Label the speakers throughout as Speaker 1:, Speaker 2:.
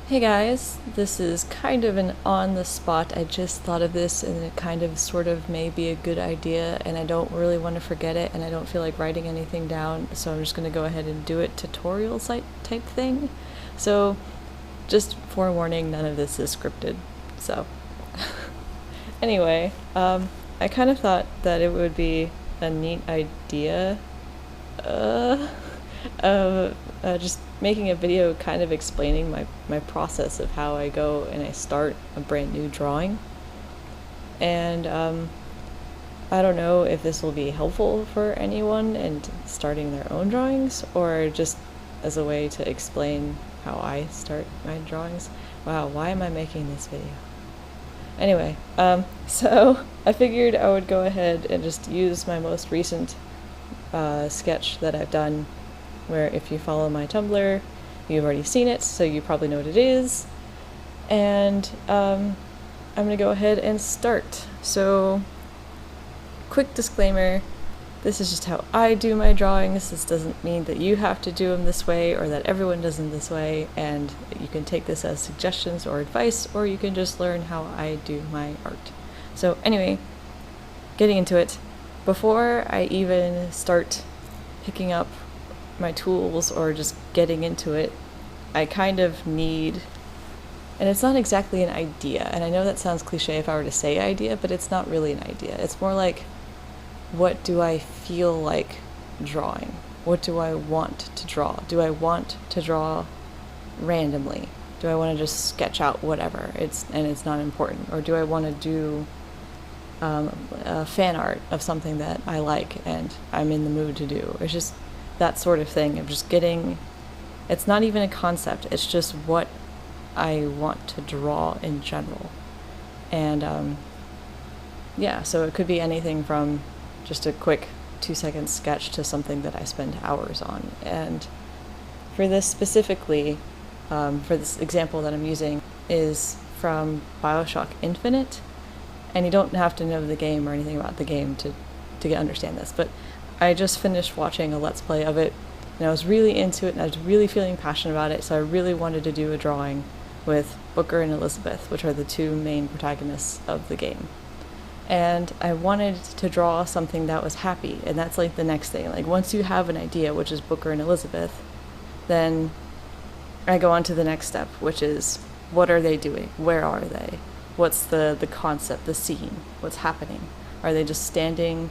Speaker 1: Hey guys, this is kind of an on the spot. I just thought of this and it kind of sort of may be a good idea and I don't really want to forget it and I don't feel like writing anything down, so I'm just going to go ahead and do it tutorial site type thing. So just forewarning, none of this is scripted. So anyway, I kind of thought that it would be a neat idea of just making a video kind of explaining my process of how I go and I start a brand new drawing. And I don't know if this will be helpful for anyone in starting their own drawings or just as a way to explain how I start my drawings. Wow, why am I making this video? Anyway, so I figured I would go ahead and just use my most recent sketch that I've done, where if you follow my Tumblr, you've already seen it, so you probably know what it is. And I'm gonna go ahead and start. So, quick disclaimer, this is just how I do my drawings. This doesn't mean that you have to do them this way or that everyone does them this way, and you can take this as suggestions or advice, or you can just learn how I do my art. So anyway, getting into it, before I even start picking up my tools or just getting into it, I kind of need, and it's not exactly an idea, and I know that sounds cliche if I were to say idea, but it's not really an idea. It's more like, what do I feel like drawing? What do I want to draw? Do I want to draw randomly? Do I want to just sketch out whatever? It's not important. Or do I want to do fan art of something that I like and I'm in the mood to do? It's just that sort of thing of just getting, it's not even a concept, it's just what I want to draw in general. And yeah, so it could be anything from just a quick 2-second sketch to something that I spend hours on. And for this specifically, for this example that I'm using, is from BioShock Infinite, and you don't have to know the game or anything about the game to understand this, but I just finished watching a Let's Play of it, and I was really into it, and I was really feeling passionate about it, so I really wanted to do a drawing with Booker and Elizabeth, which are the two main protagonists of the game. And I wanted to draw something that was happy, and that's like the next thing. Like, once you have an idea, which is Booker and Elizabeth, then I go on to the next step, which is, what are they doing? Where are they? What's the concept, the scene? What's happening? Are they just standing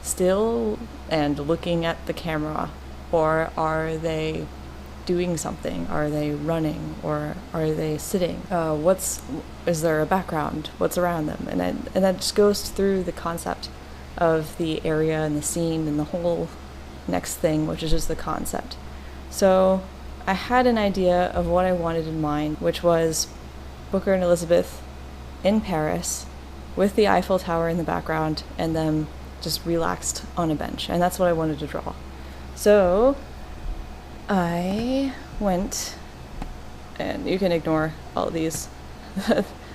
Speaker 1: still and looking at the camera, or are they doing something? Are they running, or are they sitting? Is there a background? What's around them? And that just goes through the concept of the area and the scene and the whole next thing, which is just the concept. So I had an idea of what I wanted in mind, which was Booker and Elizabeth in Paris with the Eiffel Tower in the background and them just relaxed on a bench, and that's what I wanted to draw. So I went, and you can ignore all of these.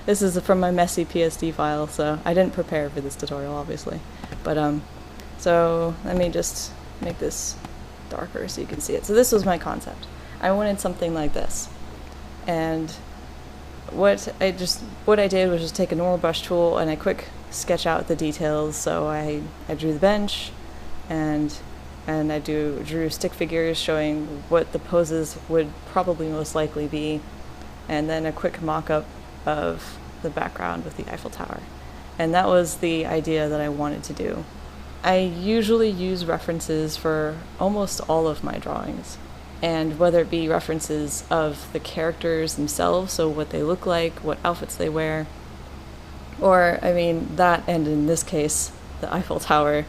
Speaker 1: This is from my messy PSD file, so I didn't prepare for this tutorial, obviously. But so let me just make this darker so you can see it. So this was my concept. I wanted something like this, and what I did was just take a normal brush tool and I quick sketch out the details. So I drew the bench, and I drew stick figures showing what the poses would probably most likely be, and then a quick mock-up of the background with the Eiffel Tower. And that was the idea that I wanted to do. I usually use references for almost all of my drawings, and whether it be references of the characters themselves, so what they look like, what outfits they wear, or, I mean, that, and in this case, the Eiffel Tower,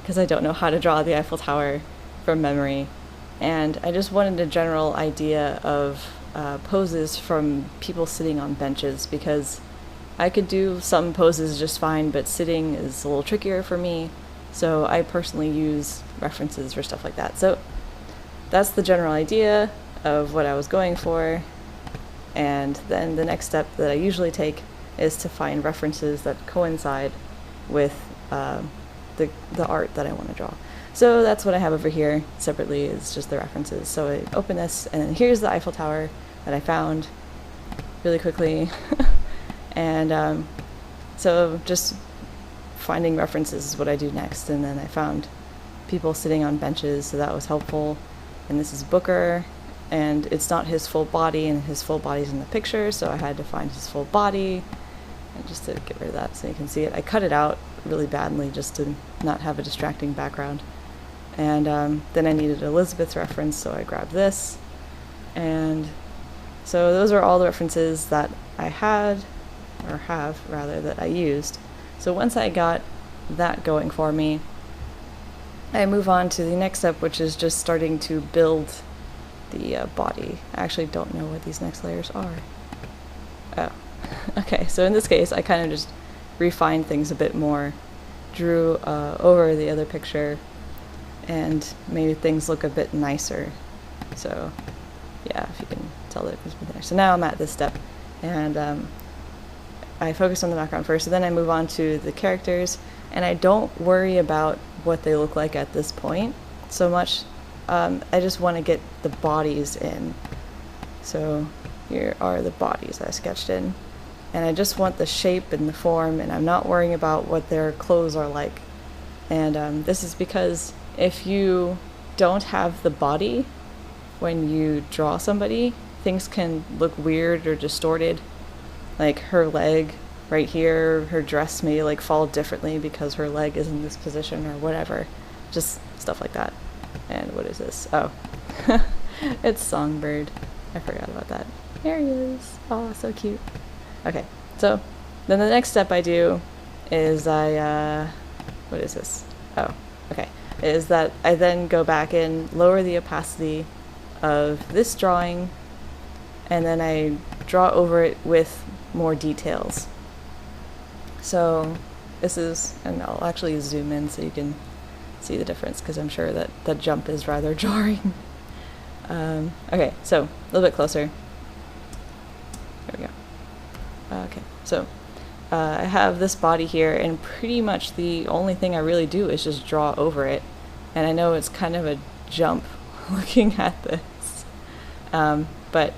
Speaker 1: because I don't know how to draw the Eiffel Tower from memory. And I just wanted a general idea of poses from people sitting on benches, because I could do some poses just fine, but sitting is a little trickier for me, so I personally use references for stuff like that. So that's the general idea of what I was going for, and then the next step that I usually take is to find references that coincide with the art that I want to draw. So that's what I have over here separately, is just the references. So I open this, and here's the Eiffel Tower that I found, really quickly. And so just finding references is what I do next. And then I found people sitting on benches, so that was helpful. And this is Booker, and it's not his full body, and his full body's in the picture, so I had to find his full body. And just to get rid of that so you can see it, I cut it out really badly just to not have a distracting background. And then I needed Elizabeth's reference, so I grabbed this. And so those are all the references that I had, or have rather, that I used. So once I got that going for me, I move on to the next step, which is just starting to build the body. I actually don't know what these next layers are. Oh, okay, so in this case, I kind of just refined things a bit more, drew over the other picture, and made things look a bit nicer. So yeah, if you can tell the difference between there. So now I'm at this step, and I focus on the background first, and then I move on to the characters, and I don't worry about what they look like at this point so much. I just want to get the bodies in. So here are the bodies I sketched in, and I just want the shape and the form, and I'm not worrying about what their clothes are like. And this is because if you don't have the body when you draw somebody, things can look weird or distorted. Like her leg right here, her dress may like fall differently because her leg is in this position or whatever. Just stuff like that. And what is this? Oh, it's Songbird. I forgot about that. There he is. Oh, so cute. Okay, so then the next step I do is what is this? Oh, okay. Is that I then go back and lower the opacity of this drawing, and then I draw over it with more details. So this is, and I'll actually zoom in so you can see the difference, because I'm sure that the jump is rather jarring. Okay, so a little bit closer. There we go. Okay, so I have this body here, and pretty much the only thing I really do is just draw over it. And I know it's kind of a jump looking at this, but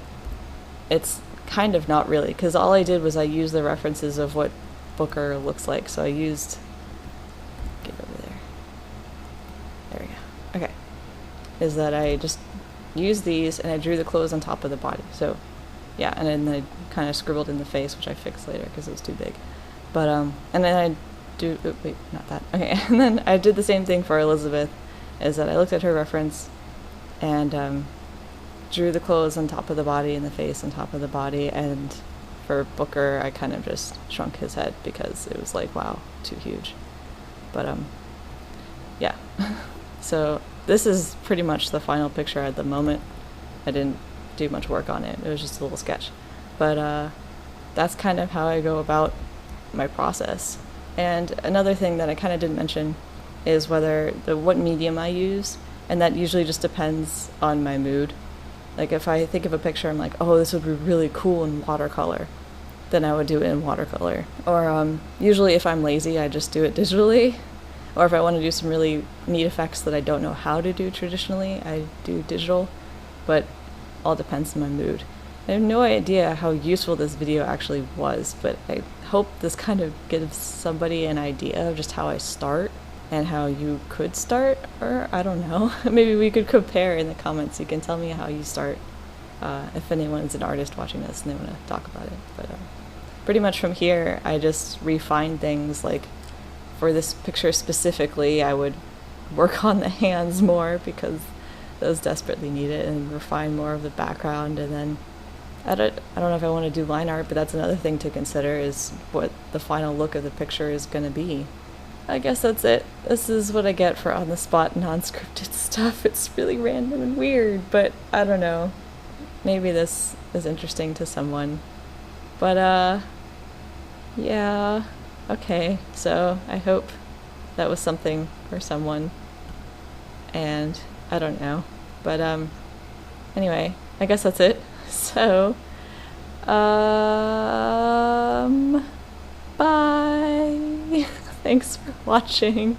Speaker 1: it's kind of not really, because all I did was I used the references of what Booker looks like. So I used, get over there, there we go. Okay, is that I just used these and I drew the clothes on top of the body. So yeah, and then I kind of scribbled in the face, which I fixed later because it was too big. But and then I do, oh, wait, not that. Okay, and then I did the same thing for Elizabeth, is that I looked at her reference and drew the clothes on top of the body and the face on top of the body. And for Booker, I kind of just shrunk his head because it was like, wow, too huge. But yeah. So this is pretty much the final picture at the moment. I didn't do much work on it. It was just a little sketch. But that's kind of how I go about my process. And another thing that I kind of didn't mention is what medium I use, and that usually just depends on my mood. Like if I think of a picture, I'm like, oh, this would be really cool in watercolor, then I would do it in watercolor. Or usually if I'm lazy, I just do it digitally. Or if I want to do some really neat effects that I don't know how to do traditionally, I do digital. But all depends on my mood. I have no idea how useful this video actually was, but I hope this kind of gives somebody an idea of just how I start and how you could start, or I don't know. Maybe we could compare in the comments. You can tell me how you start if anyone's an artist watching this and they want to talk about it. But pretty much from here, I just refine things. Like for this picture specifically, I would work on the hands more because those desperately need it, and refine more of the background. And then I don't know if I want to do line art, but that's another thing to consider, is what the final look of the picture is going to be. I guess that's it. This is what I get for on-the-spot, non-scripted stuff. It's really random and weird, but I don't know. Maybe this is interesting to someone. But, yeah. Okay, so I hope that was something for someone. And I don't know. But, anyway, I guess that's it. So, bye! Thanks for watching.